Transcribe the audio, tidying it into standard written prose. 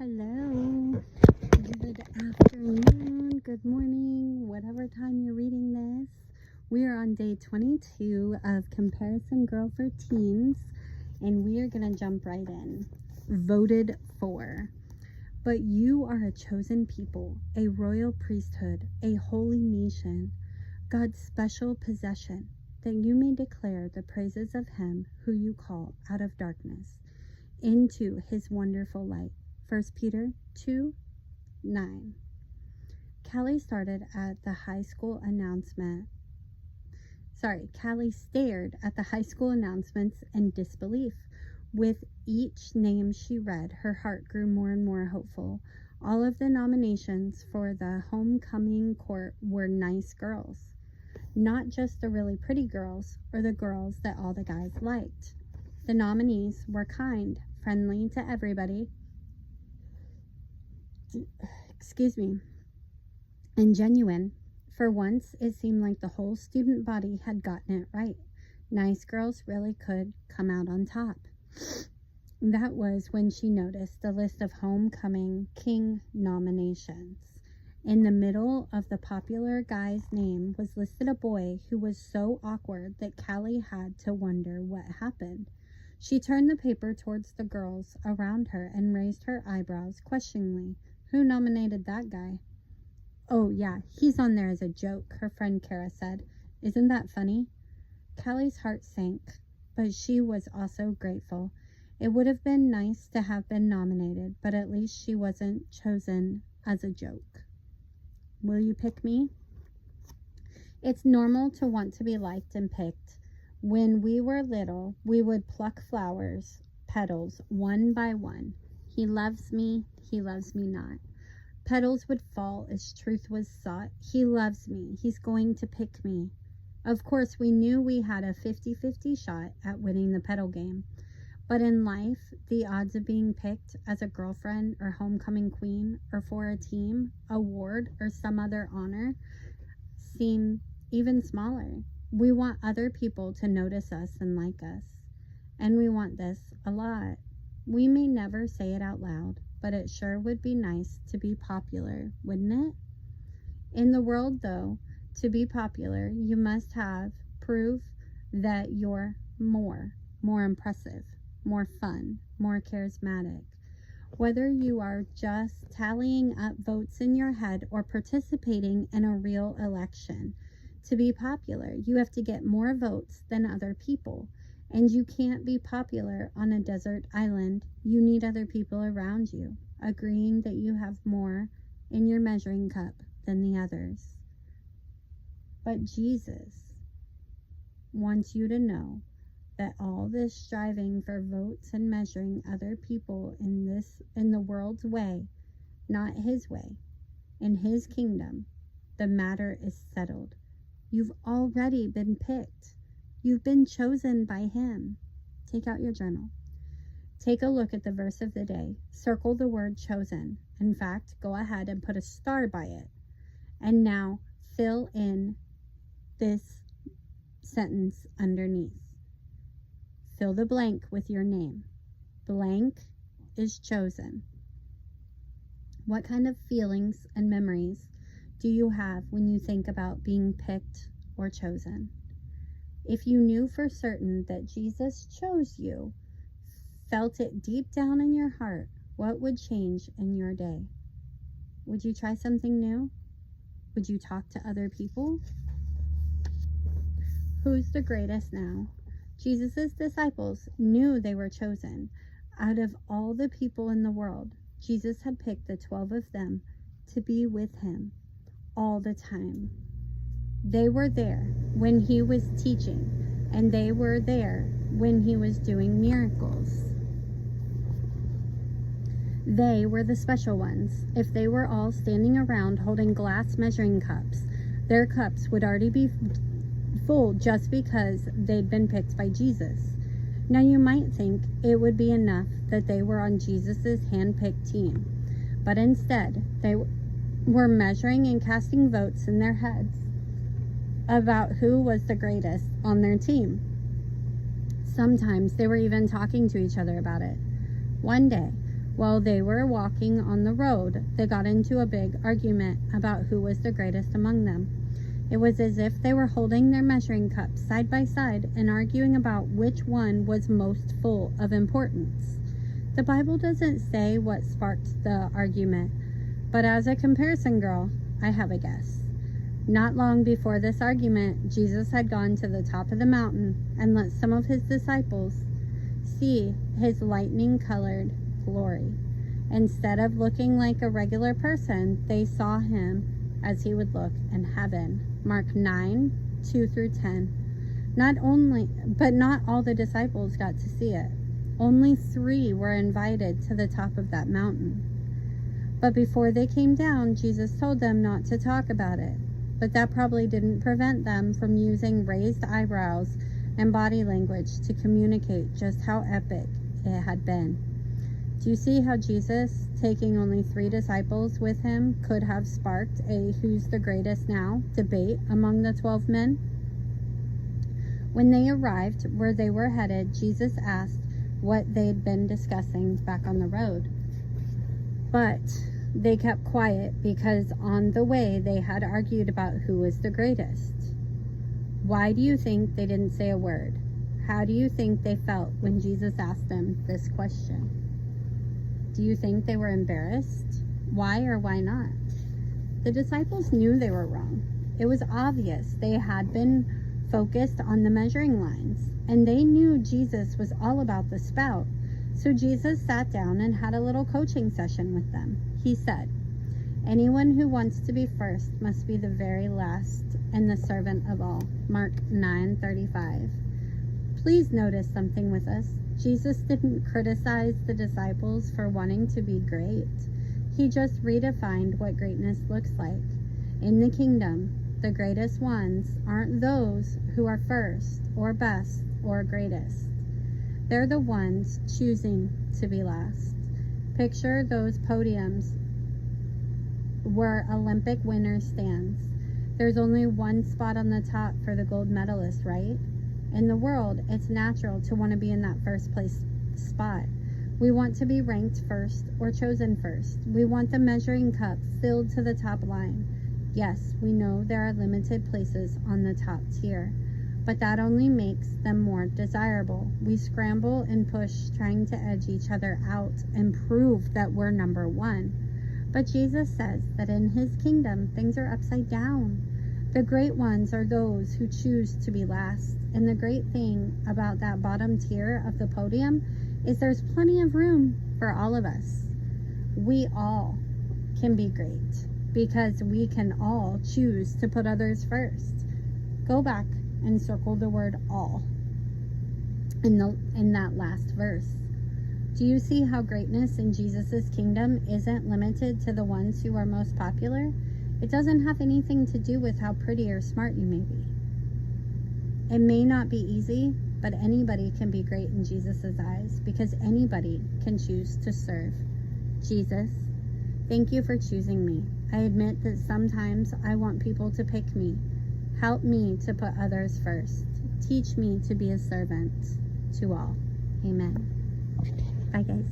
Hello, good afternoon, good morning, whatever time you're reading this. We are on day 22 of Comparison Girl for Teens, and we are going to jump right in. Voted for. But you are a chosen people, a royal priesthood, a holy nation, God's special possession, that you may declare the praises of him who you call out of darkness into his wonderful light. 1 Peter 2:9. Callie stared at the high school announcements in disbelief. With each name she read, her heart grew more and more hopeful. All of the nominations for the homecoming court were nice girls. Not just the really pretty girls or the girls that all the guys liked. The nominees were kind, friendly to everybody, and genuine. For once, it seemed like the whole student body had gotten it right. Nice girls really could come out on top. That was when she noticed the list of homecoming king nominations. In the middle of the popular guy's name was listed a boy who was so awkward that Callie had to wonder what happened. She turned the paper towards the girls around her and raised her eyebrows questioningly. Who nominated that guy? Oh, yeah, he's on there as a joke, her friend Kara said. Isn't that funny? Callie's heart sank, but she was also grateful. It would have been nice to have been nominated, but at least she wasn't chosen as a joke. Will you pick me? It's normal to want to be liked and picked. When we were little, we would pluck flowers, petals, one by one. He loves me not. Petals would fall as truth was sought. He loves me. He's going to pick me. Of course, we knew we had a 50-50 shot at winning the petal game. But in life, the odds of being picked as a girlfriend or homecoming queen or for a team, award, or some other honor seem even smaller. We want other people to notice us and like us. And we want this a lot. We may never say it out loud, but it sure would be nice to be popular, wouldn't it? In the world, though, to be popular, you must have proof that you're more impressive, more fun, more charismatic. Whether you are just tallying up votes in your head or participating in a real election, to be popular, you have to get more votes than other people. And you can't be popular on a desert island. You need other people around you, agreeing that you have more in your measuring cup than the others. But Jesus wants you to know that all this striving for votes and measuring other people in the world's way, not his way, in his kingdom, the matter is settled. You've already been picked. You've been chosen by him. Take out your journal. Take a look at the verse of the day. Circle the word chosen. In fact, go ahead and put a star by it. And now fill in this sentence underneath. Fill the blank with your name. Blank is chosen. What kind of feelings and memories do you have when you think about being picked or chosen? If you knew for certain that Jesus chose you, felt it deep down in your heart, what would change in your day? Would you try something new? Would you talk to other people? Who's the greatest now? Jesus' disciples knew they were chosen. Out of all the people in the world, Jesus had picked the 12 of them to be with him all the time. They were there when he was teaching, and they were there when he was doing miracles. They were the special ones. If they were all standing around holding glass measuring cups, their cups would already be full just because they'd been picked by Jesus. Now you might think it would be enough that they were on Jesus's hand-picked team, but instead they were measuring and casting votes in their heads about who was the greatest on their team. Sometimes they were even talking to each other about it. One day, While they were walking on the road, they got into a big argument about who was the greatest among them. It was as if they were holding their measuring cups side by side and arguing about which one was most full of importance. The Bible doesn't say what sparked the argument, but as a comparison girl, I have a guess. Not long before this argument, Jesus had gone to the top of the mountain and let some of his disciples see his lightning-colored glory. Instead of looking like a regular person, they saw him as he would look in heaven. Mark 9:2-10. Not all the disciples got to see it. Only 3 were invited to the top of that mountain. But before they came down, Jesus told them not to talk about it. But that probably didn't prevent them from using raised eyebrows and body language to communicate just how epic it had been. Do you see how Jesus, taking only 3 disciples with him, could have sparked a "who's the greatest now" debate among the 12 men? When they arrived where they were headed, Jesus asked what they'd been discussing back on the road. But they kept quiet because on the way they had argued about who was the greatest. Why do you think they didn't say a word? How do you think they felt when Jesus asked them this question? Do you think they were embarrassed? Why or why not? The disciples knew they were wrong. It was obvious they had been focused on the measuring lines, and they knew Jesus was all about the spout. So Jesus sat down and had a little coaching session with them. He said, "Anyone who wants to be first must be the very last and the servant of all." Mark 9:35. Please notice something with us. Jesus didn't criticize the disciples for wanting to be great. He just redefined what greatness looks like. In the kingdom, the greatest ones aren't those who are first or best or greatest. They're the ones choosing to be last. Picture those podiums where Olympic winners stands. There's only one spot on the top for the gold medalist, right? In the world, it's natural to want to be in that first place spot. We want to be ranked first or chosen first. We want the measuring cup filled to the top line. Yes, we know there are limited places on the top tier, but that only makes them more desirable. We scramble and push, trying to edge each other out and prove that we're number one. But Jesus says that in his kingdom, things are upside down. The great ones are those who choose to be last. And the great thing about that bottom tier of the podium is there's plenty of room for all of us. We all can be great because we can all choose to put others first. Go back and circle the word "all" in that last verse. Do you see how greatness in Jesus' kingdom isn't limited to the ones who are most popular? It doesn't have anything to do with how pretty or smart you may be. It may not be easy, but anybody can be great in Jesus' eyes because anybody can choose to serve. Jesus, thank you for choosing me. I admit that sometimes I want people to pick me. Help me to put others first. Teach me to be a servant to all. Amen. Bye, guys.